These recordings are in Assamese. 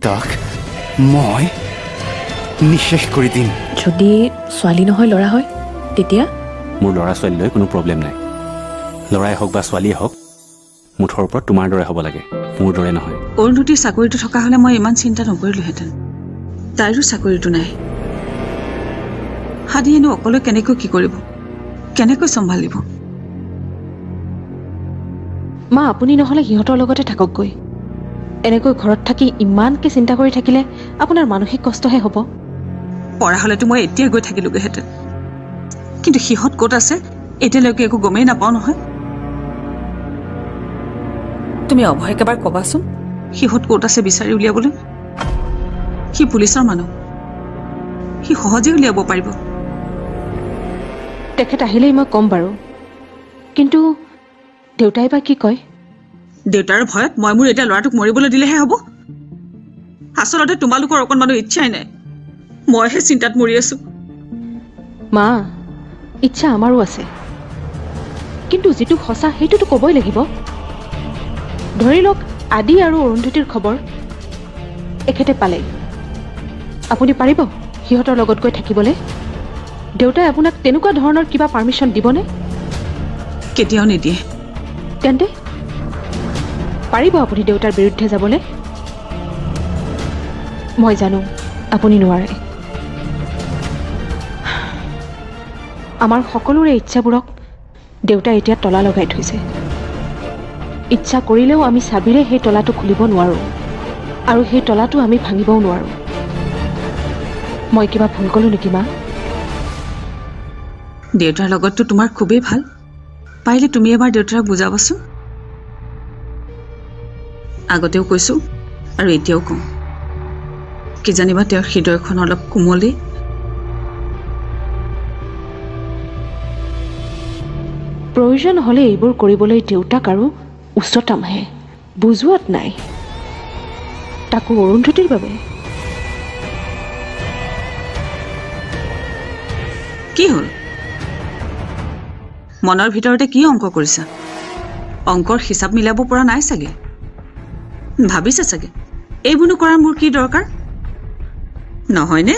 তাক মই নিশেষ কৰি দিম। যদি ছোৱালী নহয় ল'ৰা হয় তেতিয়া? মোৰ ল'ৰা ছোৱালীলৈ কোনো প্ৰব্লেম নাই। ল'ৰাই হওক বা ছোৱালীয়ে হওক মুঠৰ ওপৰত তোমাৰ দৰে হ'ব লাগে, মোৰ দৰে নহয়। অৰুন্ধতীৰ চাকৰিটো থকা হ'লে মই ইমান চিন্তা নকৰিলোহেঁতেন। তাইৰো চাকৰিটো নাই। হাদিয়েনো অকলে কেনেকৈ কি কৰিব, কেনেকৈ চম্ভালিব? মা আপুনি নহ'লে সিহঁতৰ লগতে থাককগৈ। এনেকৈ ঘৰত থাকি ইমানকৈ চিন্তা কৰি থাকিলে আপোনাৰ মানসিক কষ্টহে হ'ব। পৰা হ'লেতো মই এতিয়াই গৈ থাকিলোগৈহেঁতেন, কিন্তু সিহঁত ক'ত আছে এতিয়ালৈকে একো গমেই নাপাওঁ নহয়। তুমি অভয়ক এবাৰ ক'বাচোন সিহঁত ক'ত আছে বিচাৰি উলিয়াবলৈ। সি পুলিচৰ মানুহ, সি সহজে উলিয়াব পাৰিব। তেখেত আহিলেই মই ক'ম বাৰু, কিন্তু দেউতাই বা কি কয়? দেউতাৰ ভয়ত মই মোৰ এতিয়া ল'ৰাটোক মৰিবলৈ দিলেহে হ'ব। আচলতে তোমালোকৰ অকণমানো ইচ্ছাই নাই, মইহে চিন্তাত মৰি আছো। মা, ইচ্ছা আমাৰো আছে, কিন্তু যিটো সঁচা সেইটোতো ক'বই লাগিব। ধৰি লওক আদি আৰু অৰুন্ধতীৰ খবৰ এখেতে পালে, আপুনি পাৰিব সিহঁতৰ লগত গৈ থাকিবলৈ? দেউতাই আপোনাক তেনেকুৱা ধৰণৰ কিবা পাৰ্মিশ্যন দিবনে? কেতিয়াও নিদিয়ে। তেন্তে পাৰিব আপুনি দেউতাৰ বিৰুদ্ধে যাবলৈ? মই জানো আপুনি নোৱাৰে। আমাৰ সকলোৰে ইচ্ছাবোৰক দেউতাই এতিয়া তলা লগাই থৈছে। ইচ্ছা কৰিলেও আমি চাবিৰে সেই তলাটো খুলিব নোৱাৰোঁ, আৰু সেই তলাটো আমি ভাঙিবও নোৱাৰোঁ। মই কিবা ভুল ক'লোঁ নেকি মা? দেউতাৰ লগততো তোমাৰ খুবেই ভাল, পাৰিলে তুমি এবাৰ দেউতাক বুজাবাচোন। আগতেও কৈছোঁ আৰু এতিয়াও কওঁ, কিজানিবা তেওঁৰ হৃদয়খন অলপ কোমলেই। প্ৰয়োজন হ'লে এইবোৰ কৰিবলৈ দেউতাক আৰু উচ্চতামহে, বুজোৱাত নাই, তাকো অৰুন্ধতীৰ বাবে। কি হ'ল? মনৰ ভিতৰতে কি অংক কৰিছা? অংকৰ হিচাপ মিলাব পৰা নাই চাগে। ভাবিছা চাগে এইবোৰনো কৰাৰ মোৰ কি দৰকাৰ, নহয়নে?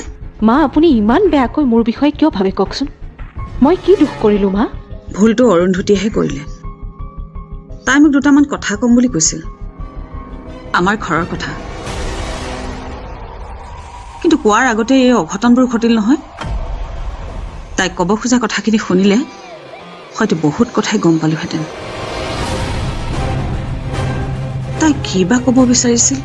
মা, আপুনি ইমান বেয়াকৈ মোৰ বিষয়ে কিয় ভাবে কওকচোন? মই কি দুখ কৰিলোঁ মা? ভুলটো অৰুন্ধতীয়েহে কৰিলে। তাই মোক দুটামান কথা ক'ম বুলি কৈছিল, আমাৰ ঘৰৰ কথা। কিন্তু কোৱাৰ আগতে এই অঘটনবোৰ ঘটিল নহয়। তাইক ক'ব খোজা কথাখিনি শুনিলে হয়তো বহুত কথাই গম পালোহেঁতেন। তাই কি বা ক'ব বিচাৰিছিল?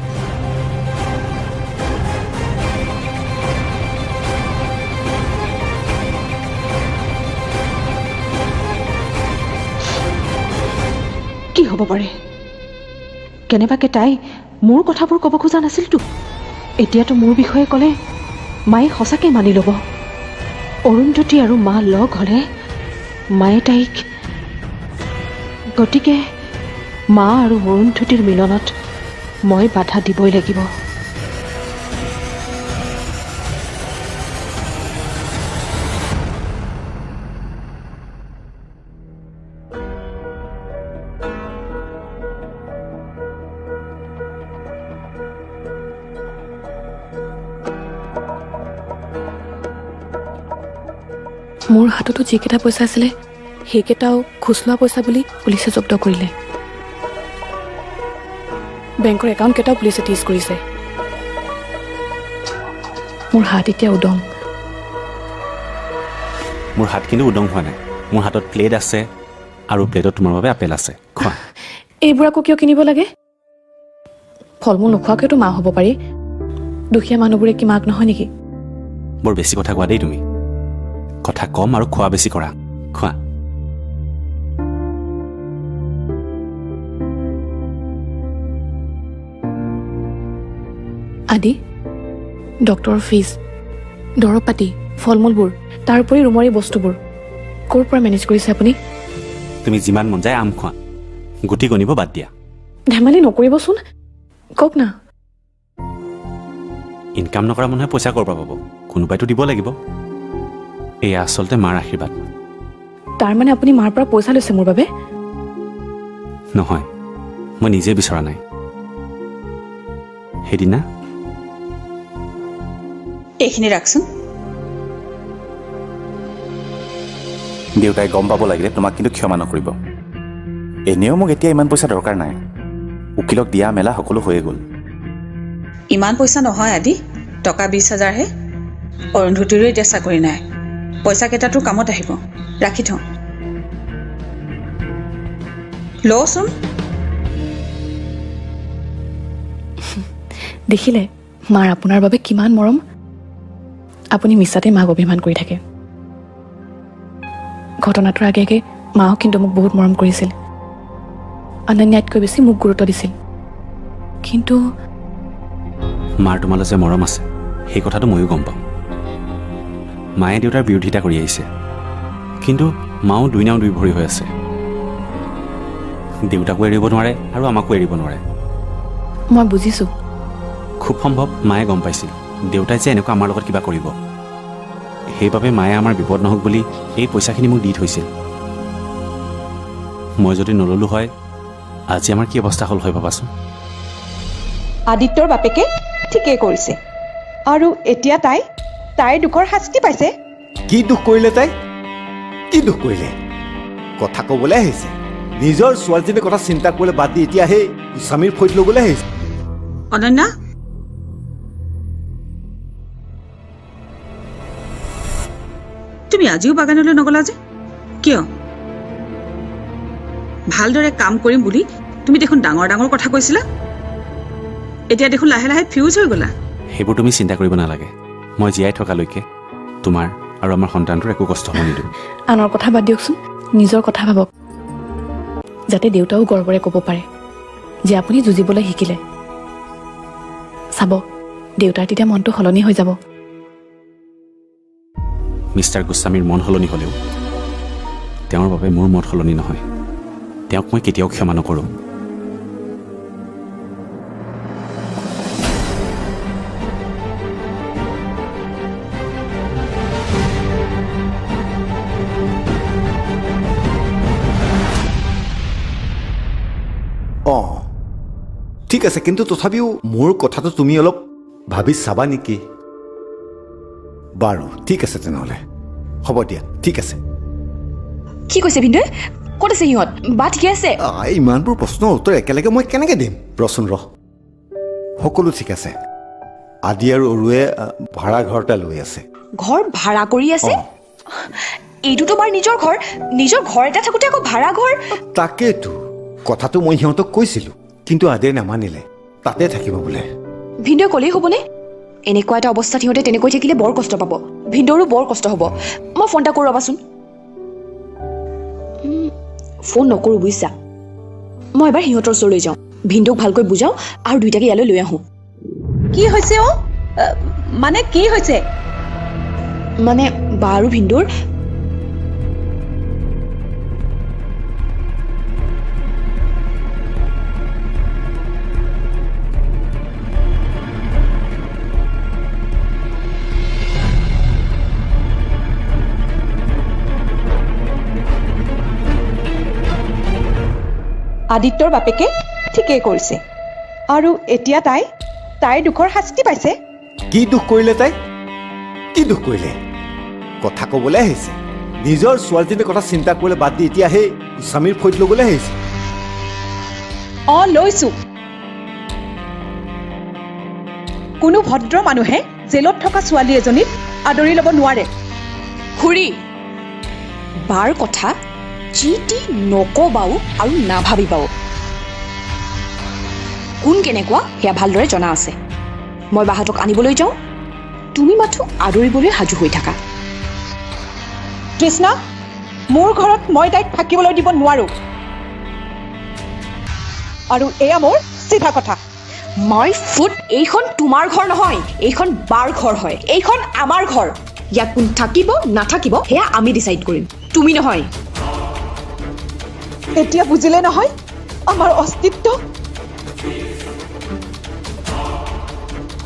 কি হ'ব পাৰে? কেনেবাকৈ তাই মোৰ কথাবোৰ ক'ব খোজা নাছিলতো। এতিয়াতো মোৰ বিষয়ে ক'লে মায়ে সঁচাকৈ মানি ল'ব। অৰুন্ধতী আৰু মা লগ হ'লে মায়ে তাইক, গতিকে মা আৰু অৰুন্ধতীৰ মিলনত মই বাধা দিবই লাগিব। মোৰ হাততো যিকেইটা পইচা আছিলে সেইকেইটাও খুচুৰা পইচা বুলি পুলিচে জব্দ কৰিলে। বেংকৰ একাউণ্টকেইটাও পুলিচে টিজ কৰিছে। মোৰ হাত এতিয়া উদং। মোৰ হাত কিন্তু উদং হোৱা নাই। মোৰ হাতত প্লেট আছে, আৰু প্লেটত তোমাৰ বাবে আপেল আছে, খোৱা। এইবোৰ আকৌ কিয় কিনিব লাগে? ফল মূল নোখোৱাকৈতো মা হ'ব পাৰি। দুখীয়া মানুহবোৰে কি মাক নহয় নেকি? বৰ বেছি কথা কোৱা দেই তুমি। কথা কম আৰু খোৱা বেছি কৰা, খোৱা। আদি, ডক্টৰৰ ফিজ, দৰৱ পাতি, ফল মূলবোৰ, তাৰ উপৰি ৰুমৰ এই বস্তুবোৰ ক'ৰ পৰা মেনেজ কৰিছে আপুনি? তুমি যিমান মন যায় আম খোৱা, গুটি গণিব বাদ দিয়া। ধেমালি নকৰিবচোন, কওক না। ইনকাম নকৰা মানুহে পইচা ক'ৰ পৰা পাব? কোনোবাইতো দিব লাগিব। এয়া আচলতে মাৰ আশীৰ্বাদ। তাৰমানে আপুনি মাৰ পৰা পইচা লৈছে মোৰ বাবে? নহয়, মই নিজে বিচৰা নাই। সেইদিনা এইখিনি ৰাখচোন। দেউতাই গম পাব লাগিলে তোমাক কিন্তু ক্ষমা নকৰিব। এনেও মোক এতিয়া ইমান পইচা দৰকাৰ নাই, উকিলক দিয়া মেলা সকলো হৈয়ে গ'ল। ইমান পইচা নহয় আদি, টকা 20,000হে। অৰুন্ধতীৰো এতিয়া চাকৰি নাই, পইচাকেইটা তোৰ কামত আহিব, ৰাখি থওঁ। লচোন। দেখিলে মাৰ আপোনাৰ বাবে কিমান মৰম। আপুনি মিছাতে মাক অভিমান কৰি থাকে। ঘটনাটোৰ আগে আগে মাও কিন্তু মোক বহুত মৰম কৰিছিল, অনন্যাতকৈ বেছি মোক গুৰুত্ব দিছিল। কিন্তু মাৰ তোমালৈ যে মৰম আছে সেই কথাটো ময়ো গম পাওঁ। মায়ে দেউতাৰ বিৰোধিতা কৰি আহিছে, কিন্তু মাও দুই নাও দুই ভৰি হৈ আছে। দেউতাকো এৰিব নোৱাৰে আৰু আমাকো এৰিব নোৱাৰে। মই বুজিছোঁ। খুব সম্ভৱ মায়ে গম পাইছিল দেউতাই যে এনেকুৱা আমাৰ লগত কিবা কৰিব। সেইবাবে মায়ে আমাৰ বিপদ নহওক বুলি এই পইচাখিনি মোক দি থৈছিল। মই যদি নললোঁ হয়, আজি আমাৰ কি অৱস্থা হ'ল হয় ভাবাচোন। আদিত্যৰ বাপেকে ঠিকেই কৰিছে, আৰু এতিয়া তাইৰ দুখৰ শাস্তি পাইছে। কি দুখ কৰিলে তাই? কি দুখ কৰিলে? কথা ক'বলৈ আহিছে। নিজৰ ছোৱালীজনীৰ কথা চিন্তা কৰিবলৈ বাদ দি এতিয়া সেই স্বামীৰ ফৈত ল'বলৈ আহিছে। অনন্যা, তুমি আজিও বাগানলৈ নগলা যে কিয়? ভালদৰে কাম কৰিম বুলি তুমি দেখোন ডাঙৰ ডাঙৰ কথা কৈছিলা, এতিয়া দেখোন লাহে লাহে ফিউজ হৈ গ'লা। সেইবোৰ তুমি চিন্তা কৰিব নালাগে। মই জীয়াই থকালৈকে তোমাৰ আৰু আমাৰ সন্তানটোৰ একো কষ্ট হ'ব নিদিওঁ। আনৰ কথা বাদ দিয়কচোন, নিজৰ কথা ভাবক, যাতে দেউতাও গৰ্বৰে ক'ব পাৰে যে আপুনি যুঁজিবলৈ শিকিলে। চাব, দেউতাৰ তেতিয়া মনটো সলনি হৈ যাব। মিষ্টাৰ গোস্বামীৰ মন সলনি হ'লেও তেওঁৰ বাবে মোৰ মন সলনি নহয়। তেওঁক মই কেতিয়াও ক্ষমা নকৰোঁ। অঁ ঠিক আছে, কিন্তু তথাপিও মোৰ কথাটো তুমি অলপ ভাবি চাবা নেকি? বাৰু ঠিক আছে, তেনেহ'লে হ'ব দিয়া, ঠিক আছে। কি কৈছে ভিনদেউ? ক'ত আছে সিহঁত? বা ঠিকে আছে? ইমানবোৰ প্ৰশ্নৰ উত্তৰ একেলগে মই কেনেকৈ দিম? ৰচোন ৰহ, সকলো ঠিক আছে। আদি আৰু অৰুৱে ভাড়া ঘৰ এটা লৈ আছে। ঘৰ ভাড়া কৰি আছে? এইটো তোমাৰ নিজৰ ঘৰ, নিজৰ ঘৰ এটা থাকোঁতে আকৌ ভাড়া ঘৰ? তাকেইতো কথাটো মই সিহঁতক কৈছিলোঁ, কিন্তু আদিয়ে নামানিলে, তাতে থাকিব বোলে। ভিনদেউ ক'লেই হ'বনে? এনেকুৱা এটা অৱস্থাত সিহঁতে তেনেকৈ থাকিলে বৰ কষ্ট পাব, ভিনদেউৰো বৰ কষ্ট হ'ব। মই ফোন এটা কৰোঁ ৰ'বাচোন। ফোন নকৰোঁ বুজিছা, মই এবাৰ সিহঁতৰ ওচৰলৈ যাওঁ, ভিনদেউক ভালকৈ বুজাওঁ আৰু দুইটাকে ইয়ালৈ লৈ আহোঁ। কি হৈছে? মানে কি হৈছে? মানে বা আৰু ভিনদেউৰ আদিত্যৰ বাপেকে ঠিকেই কৰিছে, আৰু এতিয়া তাইৰ দুখৰ শাস্তি পাইছে। কি দুখ কৰিলে তাই? কি দুখ কৰিলে? কথা ক'বলৈ আহিছে। নিজৰ ছোৱালীজনীৰ কথা চিন্তা কৰিবলৈ বাদ দি এতিয়া সেই স্বামীৰ ফৈত ল'বলৈ আহিছে। লৈছো। কোনো ভদ্ৰ মানুহে জেলত থকা ছোৱালী এজনীক আদৰি ল'ব নোৱাৰে। খুৰী, বাৰ কথা যি টি নকবাও আৰু নাভাবিবাও। কোন কেনেকুৱা সেয়া ভালদৰে জনা আছে। মই বাহঁতক আনিবলৈ যাওঁ, তুমি মাথো আদৰিবলৈ সাজু হৈ থাকা। তৃষ্ণা, মোৰ ঘৰত মই তাইক থাকিবলৈ দিব নোৱাৰো, আৰু এয়া মোৰ চিধা কথা। মই ফুট, এইখন তোমাৰ ঘৰ নহয়, এইখন বাৰ ঘৰ হয়, এইখন আমাৰ ঘৰ। ইয়াত কোন থাকিব নাথাকিব সেয়া আমি ডিচাইড কৰিম, তুমি নহয়। এতিয়া বুজিলে নহয় আমাৰ অস্তিত্ব?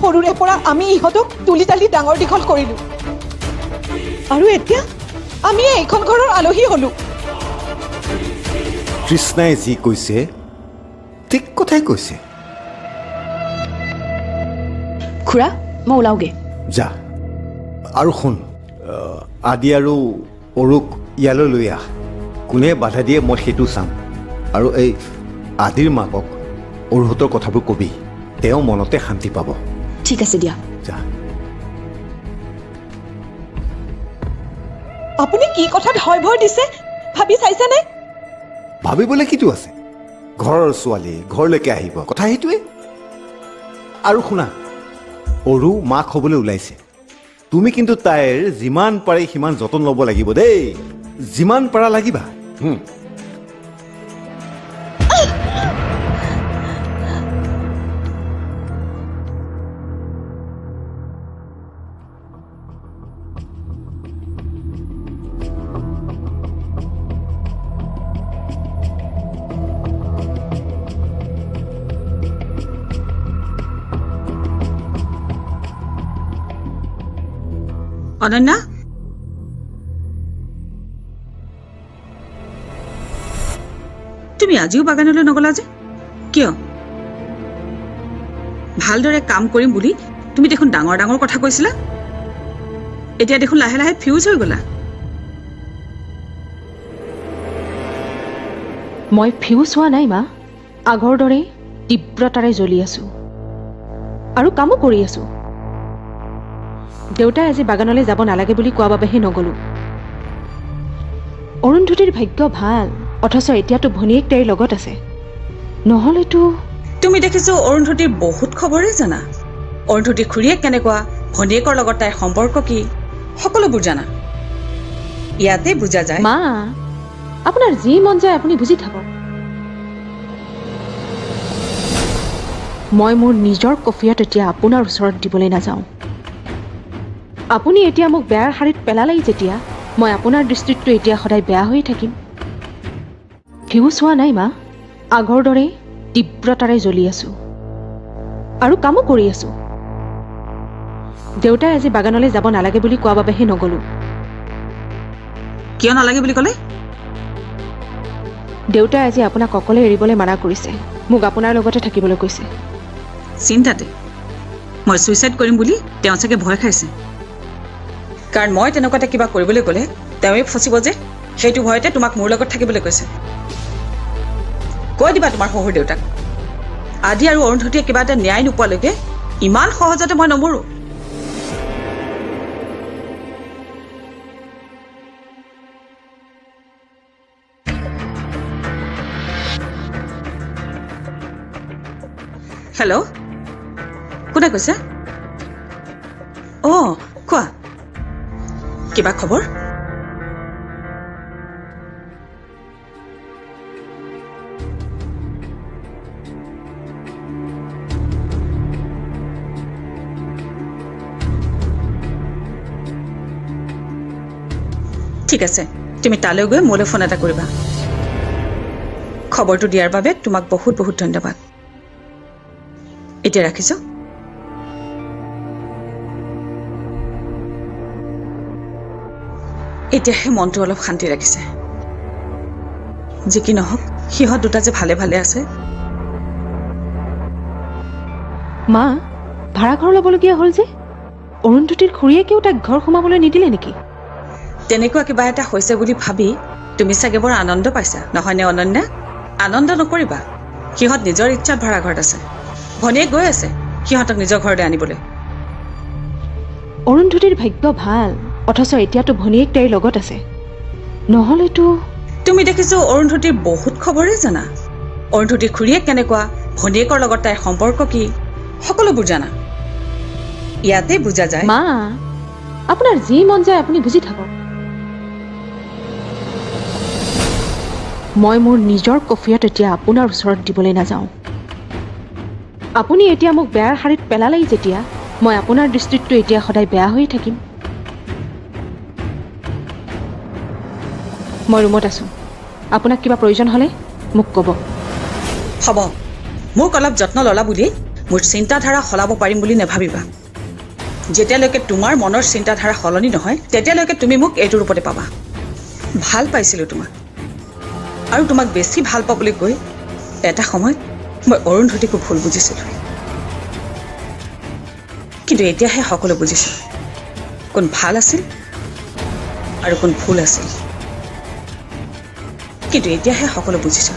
সৰুৰে পৰা আমি ইহঁতক তুলি তালি ডাঙৰ দীঘল কৰিলো, আৰু এতিয়া আমি এইখন ঘৰৰ আলহী হলো। তৃষ্ণাই যি কৈছে ঠিক কথাই কৈছে। খুৰা, মই ওলাওগে। যা। আৰু শুন আদি আৰু অৰুক ইয়ালৈ লৈ আহ কোনে বাধা দিয়ে মই সেইটো চাম আৰু এই আদিৰ মাকক অৰুহঁতৰ কথাবোৰ কবি তেওঁ মনতে শান্তি পাব ঠিক আছে দিয়া যা আপুনি কি কথাত হয় ভয় দিছে ভাবি চাইছেনে ভাবিবলৈ কিটো আছে ঘৰৰ ছোৱালী ঘৰলৈকে আহিব কথা সেইটোৱে আৰু শুনা অৰু মাক হ'বলৈ ওলাইছে তুমি কিন্তু তাইৰ যিমান পাৰে সিমান যতন ল'ব লাগিব দেই যিমান পাৰা লাগিবা অনন্যা তুমি আজিও বাগানলৈ নগলা যে কিয় ভালদৰে কাম কৰিম বুলি তুমি দেখোন ডাঙৰ ডাঙৰ কথা কৈছিলা এতিয়া দেখোন লাহে লাহে ফিউজ হৈ গলা মই ফিউজ হোৱা নাই মা আগৰ দৰে তীব্ৰতাৰে জ্বলি আছো আৰু কামো কৰি আছো দেউতাই আজি বাগানলৈ যাব নালাগে বুলি কোৱা বাবেহে নগলো অৰুন্ধতীৰ ভাগ্য ভাল অথচ এতিয়াতো ভনীয়েক তাইৰ লগত আছে নহ'লেতো তুমি দেখিছো অৰুন্ধতীৰ বহুত খবৰে জানা অৰুন্ধতীৰ খুৰীয়েক কেনেকুৱা ভনীয়েকৰ লগত তাইৰ সম্পৰ্ক কি সকলোবোৰ জানা ইয়াতে বুজা যায় মা আপোনাৰ যি মন যায় আপুনি বুজি থাকক মই মোৰ নিজৰ কফিয়াত এতিয়া আপোনাৰ ওচৰত দিবলৈ নাযাওঁ আপুনি এতিয়া মোক বেয়াৰ শাৰীত পেলালেই যেতিয়া মই আপোনাৰ দৃষ্টিতটো এতিয়া সদায় বেয়া হৈ থাকিম ফিউজ হোৱা নাই মা আগৰ দৰে তীব্ৰতাৰে জ্বলি আছো আৰু কামো কৰি আছো দেউতাই আজি বাগানলৈ যাব নালাগে বুলি কোৱা বাবেহে নগলো কিয় নালাগে বুলি ক'লে দেউতাই আজি আপোনাক অকলে এৰিবলৈ মানা কৰিছে মোক আপোনাৰ লগতে থাকিবলৈ কৈছে চিন্তাতে মই ছুইচাইড কৰিম বুলি তেওঁ চাগে ভয় খাইছে কাৰণ মই তেনেকুৱা কিবা কৰিবলৈ গ'লে তেওঁৱে ফচিব যে সেইটো ভয়তে তোমাক মোৰ লগত থাকিবলৈ কৈছে কৈ দিবা তোমাৰ শহুৰ দেউতাক আদি আৰু অৰুন্ধতীয়ে কিবা এটা ন্যায় নোপোৱালৈকে ইমান সহজতে মই নমৰো হেল্ল' কোনে কৈছে অঁ কোৱা কিবা খবৰ ঠিক আছে তুমি তালৈ গৈ মোলৈ ফোন এটা কৰিবা খবৰটো দিয়াৰ বাবে তোমাক বহুত বহুত ধন্যবাদ এতিয়া ৰাখিছো এতিয়াহে মনটো অলপ শান্তি ৰাখিছে যি কি নহওক সিহঁত দুটা যে ভালে ভালে আছে মা ভাড়া ঘৰ ল'বলগীয়া হ'ল যে অৰুন্ধতীৰ খুৰীয়েকেও তাক ঘৰ সোমাবলৈ নিদিলে নেকি তেনেকুৱা কিবা এটা হৈছে বুলি ভাবি তুমি চাগে বৰ আনন্দ পাইছা নহয়নে অনন্যা আনন্দ নকৰিবা সিহঁত নিজৰ ইচ্ছাত ভাড়া ঘৰত আছে ভনীয়েক গৈ আছে সিহঁতক নিজৰ ঘৰলৈ আনিবলৈ অৰুন্ধতীৰ ভাগ্য ভাল অথচ এতিয়াতো ভনীয়েক তাইৰ লগত আছে নহ'লেতো তুমি দেখিছো অৰুন্ধতীৰ বহুত খবৰে জানা অৰুন্ধতীৰ খুৰীয়েক কেনেকুৱা ভনীয়েকৰ লগত তাইৰ সম্পৰ্ক কি সকলোবোৰ জানা ইয়াতে বুজা যায় মা আপোনাৰ যি মন যায় আপুনি বুজি থাকক মই মোৰ নিজৰ কফিয়াত এতিয়া আপোনাৰ ওচৰত দিবলৈ নাযাওঁ আপুনি এতিয়া মোক বেয়াৰ শাৰীত পেলালেই যেতিয়া মই আপোনাৰ দৃষ্টিতটো এতিয়া সদায় বেয়া হৈ থাকিম মই ৰুমত আছো আপোনাক কিবা প্ৰয়োজন হ'লে মোক ক'ব হ'ব মোক অলপ যত্ন ল'লা বুলি মোৰ চিন্তাধাৰা সলাব পাৰিম বুলি নাভাবিবা যেতিয়ালৈকে তোমাৰ মনৰ চিন্তাধাৰা সলনি নহয় তেতিয়ালৈকে তুমি মোক এইটো ৰূপতে পাবা ভাল পাইছিলোঁ তোমাক আৰু তোমাক বেছি ভাল পাবলৈ গৈ এটা সময়ত মই অৰুন্ধতীকো ভুল বুজিছিলোঁ কিন্তু এতিয়াহে সকলো বুজিছোঁ কোন ভাল আছিল আৰু কোন ভুল আছিল কিন্তু এতিয়াহে সকলো বুজিছা